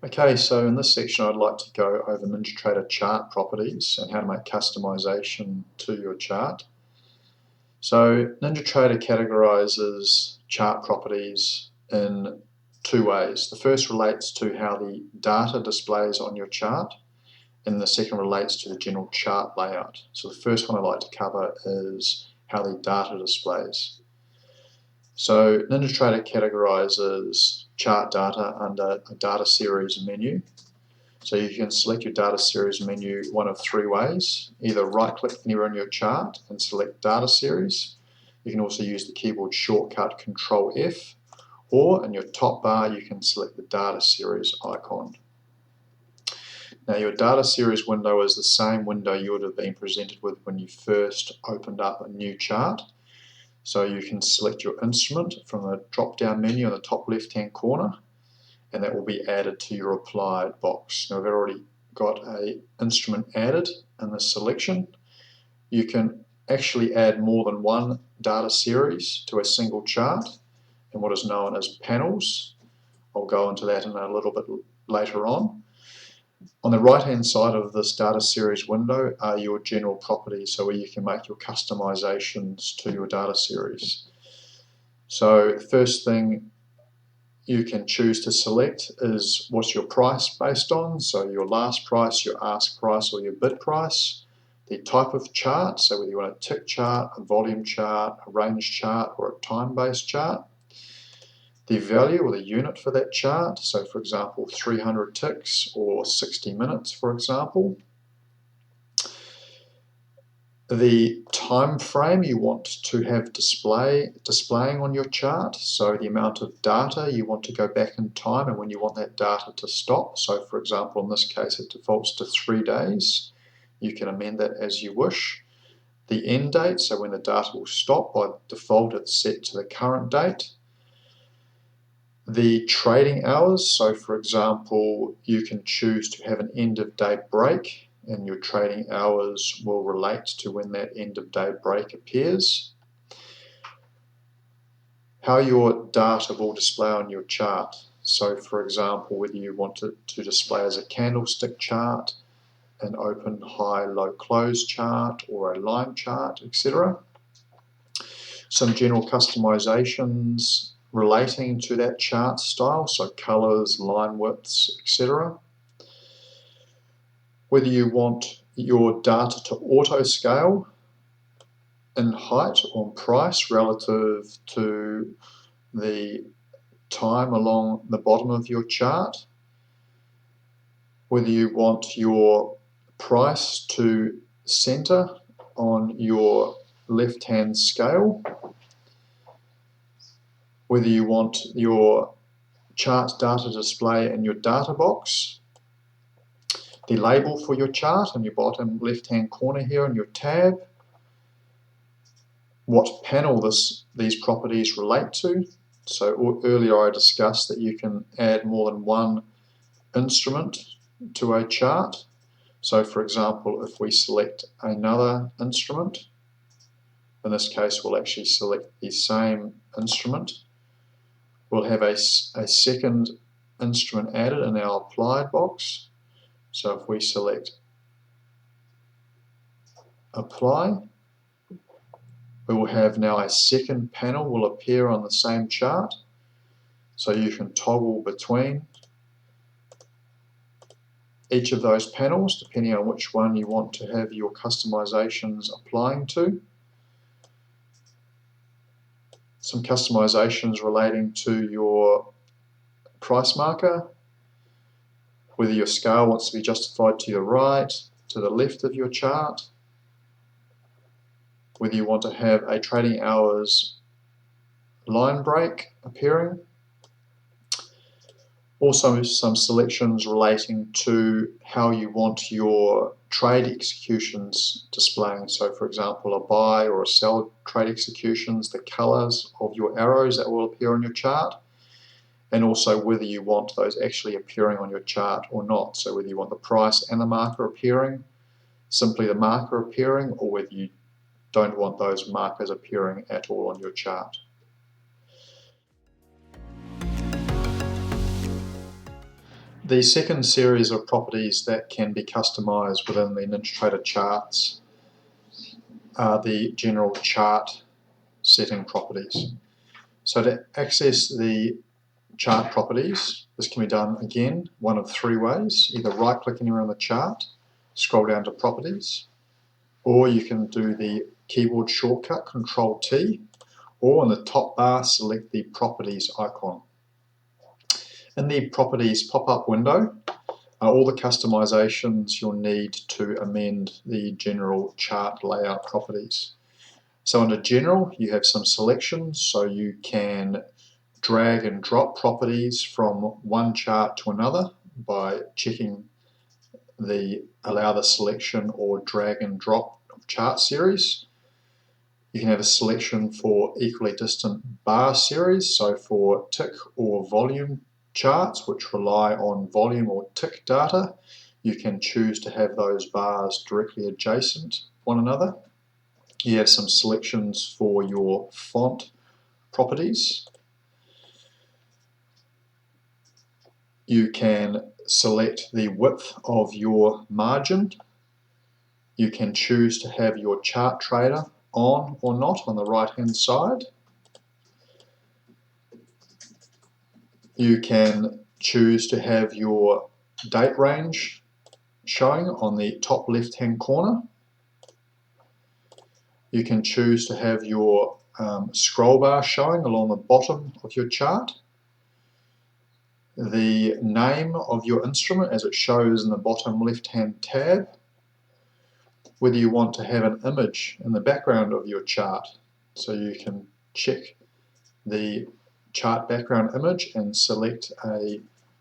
Okay, so in this section I'd like to go over NinjaTrader chart properties and how to make customization to your chart. So NinjaTrader categorizes chart properties in two ways. The first relates to how the data displays on your chart, and the second relates to the general chart layout. So the first one I'd like to cover is how the data displays. So NinjaTrader categorizes chart data under a data series menu. So you can select your data series menu one of three ways. Either right click anywhere in your chart and select data series. You can also use the keyboard shortcut Control F, or in your top bar you can select the data series icon. Now your data series window is the same window you would have been presented with when you first opened up a new chart. So you can select your instrument from the drop down menu in the top left hand corner, and that will be added to your applied box. Now I've already got an instrument added in this selection. You can actually add more than one data series to a single chart in what is known as panels. I'll go into that in a little bit later on. On the right hand side of this data series window are your general properties, so where you can make your customizations to your data series. So first thing you can choose to select is what's your price based on, so your last price, your ask price, or your bid price. The type of chart, so whether you want a tick chart, a volume chart, a range chart, or a time-based chart. The value or the unit for that chart, so for example 300 ticks or 60 minutes for example. The time frame you want to have displaying on your chart, so the amount of data you want to go back in time and when you want that data to stop. So for example in this case it defaults to 3 days. You can amend that as you wish. The end date, so when the data will stop, by default it's set to the current date. The trading hours, so for example you can choose to have an end of day break, and your trading hours will relate to when that end of day break appears. How your data will display on your chart, so for example whether you want it to display as a candlestick chart, an open, high, low, close chart, or a line chart, etc. Some general customizations relating to that chart style, so colors, line widths, etc. Whether you want your data to auto scale in height or price relative to the time along the bottom of your chart. Whether you want your price to center on your left hand scale. Whether you want your chart data display in your data box, the label for your chart in your bottom left hand corner here in your tab, what panel these properties relate to. So earlier I discussed that you can add more than one instrument to a chart. So for example if we select another instrument, in this case we'll actually select the same instrument. We'll have a second instrument added in our applied box. So if we select apply, we will have now a second panel will appear on the same chart. So you can toggle between each of those panels depending on which one you want to have your customizations applying to. Some customizations relating to your price marker, whether your scale wants to be justified to your right, to the left of your chart, whether you want to have a trading hours line break appearing. Also some selections relating to how you want your trade executions displaying. So for example a buy or a sell trade executions, the colors of your arrows that will appear on your chart, and also whether you want those actually appearing on your chart or not. So whether you want the price and the marker appearing, simply the marker appearing, or whether you don't want those markers appearing at all on your chart. The second series of properties that can be customized within the NinjaTrader charts are the general chart setting properties. So to access the chart properties, this can be done again one of three ways. Either right click anywhere on the chart, scroll down to properties, or you can do the keyboard shortcut Control T, or in the top bar select the properties icon. In the properties pop-up window are all the customizations you'll need to amend the general chart layout properties. So under general you have some selections, so you can drag and drop properties from one chart to another by checking the allow the selection or drag and drop of chart series. You can have a selection for equally distant bar series, so for tick or volume charts which rely on volume or tick data, you can choose to have those bars directly adjacent one another. You have some selections for your font properties. You can select the width of your margin. You can choose to have your chart trader on or not on the right hand side. You can choose to have your date range showing on the top left hand corner. You can choose to have your scroll bar showing along the bottom of your chart. The name of your instrument as it shows in the bottom left hand tab. Whether you want to have an image in the background of your chart, so you can check the chart background image and select a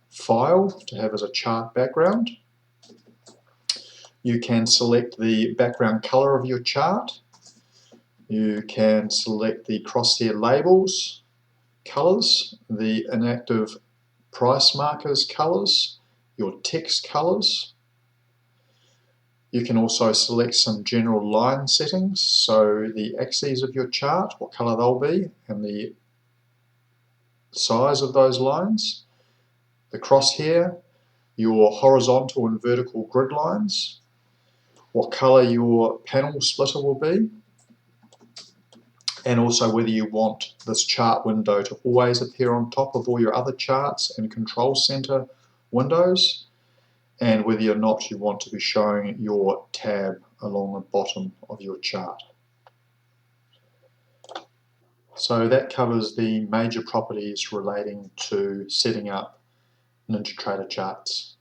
file to have as a chart background. You can select the background color of your chart. You can select the crosshair labels colors, the inactive price markers colors, your text colors. You can also select some general line settings, so the axes of your chart, what color they'll be, and the size of those lines. The crosshair, your horizontal and vertical grid lines, what color your panel splitter will be, and also whether you want this chart window to always appear on top of all your other charts and control center windows, and whether or not you want to be showing your tab along the bottom of your chart. So that covers the major properties relating to setting up NinjaTrader charts.